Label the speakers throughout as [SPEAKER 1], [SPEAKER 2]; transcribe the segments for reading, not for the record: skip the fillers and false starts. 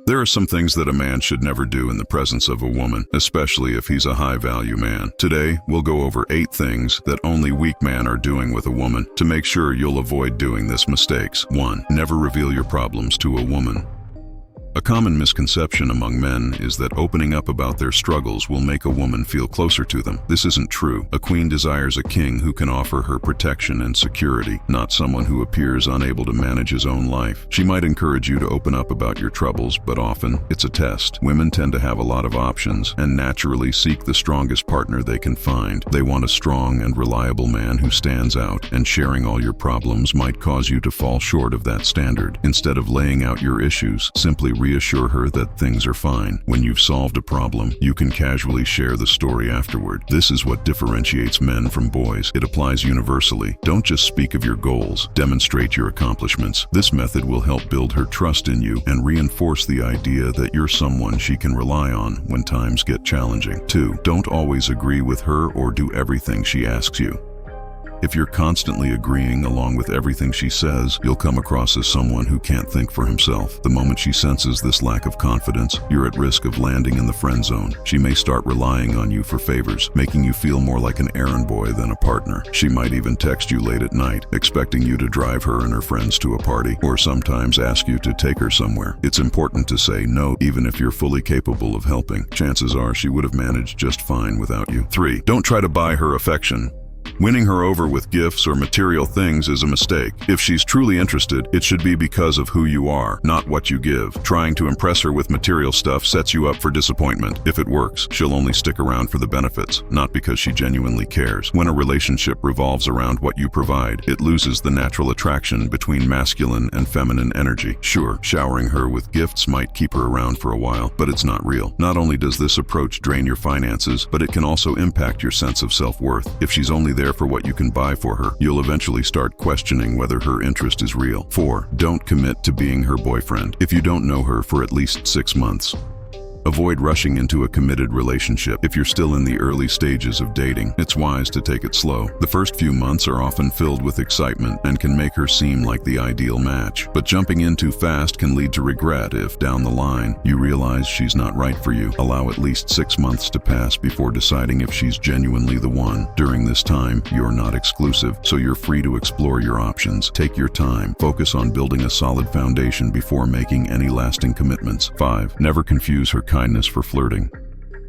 [SPEAKER 1] There are some things that a man should never do in the presence of a woman, especially if he's a high-value man. Today, we'll go over 8 things that only weak men are doing with a woman to make sure you'll avoid doing this mistakes. 1. Never reveal your problems to a woman. A common misconception among men is that opening up about their struggles will make a woman feel closer to them. This isn't true. A queen desires a king who can offer her protection and security, not someone who appears unable to manage his own life. She might encourage you to open up about your troubles, but often it's a test. Women tend to have a lot of options and naturally seek the strongest partner they can find. They want a strong and reliable man who stands out, and sharing all your problems might cause you to fall short of that standard. Instead of laying out your issues, simply reassure her that things are fine. When you've solved a problem, you can casually share the story afterward. This is what differentiates men from boys. It applies universally. Don't just speak of your goals, demonstrate your accomplishments. This method will help build her trust in you and reinforce the idea that you're someone she can rely on when times get challenging. 2. Don't always agree with her or do everything she asks you. If you're constantly agreeing along with everything she says, you'll come across as someone who can't think for himself. The moment she senses this lack of confidence, you're at risk of landing in the friend zone. She may start relying on you for favors, making you feel more like an errand boy than a partner. She might even text you late at night, expecting you to drive her and her friends to a party, or sometimes ask you to take her somewhere. It's important to say no, even if you're fully capable of helping. Chances are she would have managed just fine without you. 3. Don't try to buy her affection. Winning her over with gifts or material things is a mistake. If she's truly interested, it should be because of who you are, not what you give. Trying to impress her with material stuff sets you up for disappointment. If it works, she'll only stick around for the benefits, not because she genuinely cares. When a relationship revolves around what you provide, it loses the natural attraction between masculine and feminine energy. Sure, showering her with gifts might keep her around for a while, but it's not real. Not only does this approach drain your finances, but it can also impact your sense of self-worth. If she's only there for what you can buy for her, you'll eventually start questioning whether her interest is real. 4. Don't commit to being her boyfriend. If you don't know her for at least 6 months, avoid rushing into a committed relationship. If you're still in the early stages of dating, it's wise to take it slow. The first few months are often filled with excitement and can make her seem like the ideal match. But jumping in too fast can lead to regret if, down the line, you realize she's not right for you. Allow at least 6 months to pass before deciding if she's genuinely the one. During this time, you're not exclusive, so you're free to explore your options. Take your time. Focus on building a solid foundation before making any lasting commitments. 5. Never confuse her kindness for flirting.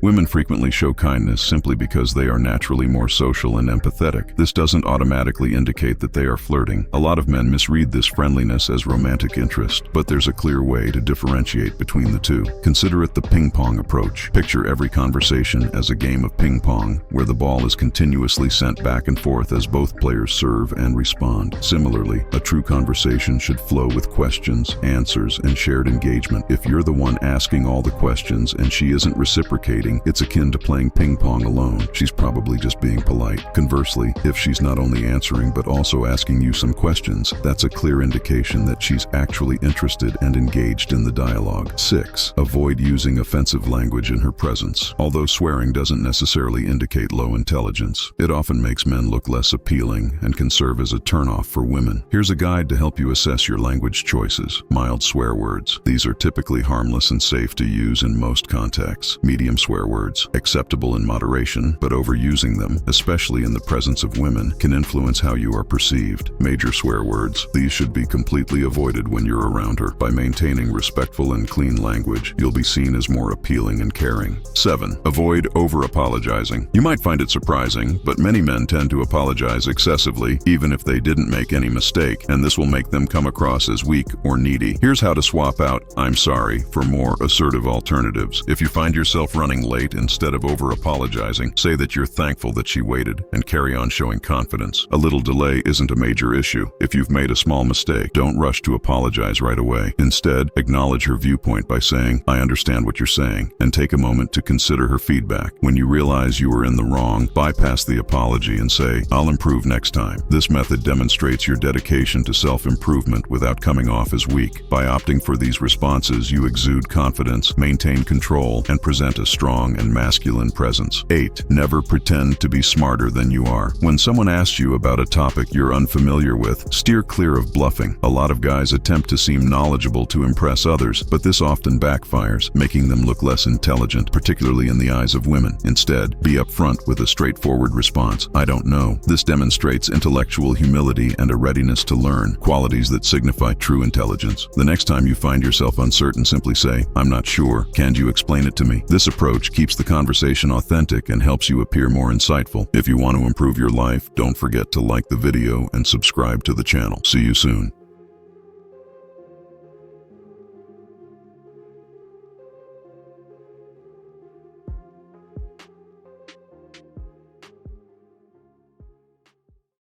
[SPEAKER 1] Women frequently show kindness simply because they are naturally more social and empathetic. This doesn't automatically indicate that they are flirting. A lot of men misread this friendliness as romantic interest, but there's a clear way to differentiate between the two. Consider it the ping-pong approach. Picture every conversation as a game of ping-pong, where the ball is continuously sent back and forth as both players serve and respond. Similarly, a true conversation should flow with questions, answers, and shared engagement. If you're the one asking all the questions and she isn't reciprocating, it's akin to playing ping pong alone. She's probably just being polite. Conversely, if she's not only answering but also asking you some questions, that's a clear indication that she's actually interested and engaged in the dialogue. 6. Avoid using offensive language in her presence. Although swearing doesn't necessarily indicate low intelligence, it often makes men look less appealing and can serve as a turnoff for women. Here's a guide to help you assess your language choices. Mild swear words. These are typically harmless and safe to use in most contexts. Medium swear words, acceptable in moderation, but overusing them, especially in the presence of women, can influence how you are perceived. Major swear words. These should be completely avoided when you're around her. By maintaining respectful and clean language, you'll be seen as more appealing and caring. 7. Avoid over-apologizing. You might find it surprising, but many men tend to apologize excessively, even if they didn't make any mistake, and this will make them come across as weak or needy. Here's how to swap out "I'm sorry" for more assertive alternatives. If you find yourself running late, instead of over-apologizing, say that you're thankful that she waited and carry on showing confidence. A little delay isn't a major issue. If you've made a small mistake, don't rush to apologize right away. Instead, acknowledge her viewpoint by saying, "I understand what you're saying," and take a moment to consider her feedback. When you realize you were in the wrong, bypass the apology and say, "I'll improve next time." This method demonstrates your dedication to self-improvement without coming off as weak. By opting for these responses, you exude confidence, maintain control, and present a strong strong and masculine presence. 8. Never pretend to be smarter than you are. When someone asks you about a topic you're unfamiliar with, steer clear of bluffing. A lot of guys attempt to seem knowledgeable to impress others, but this often backfires, making them look less intelligent, particularly in the eyes of women. Instead, be upfront with a straightforward response. I don't know. This demonstrates intellectual humility and a readiness to learn, qualities that signify true intelligence. The next time you find yourself uncertain, simply say, I'm not sure. Can you explain it to me? This approach keeps the conversation authentic and helps you appear more insightful. If you want to improve your life, don't forget to like the video and subscribe to the channel. See you soon.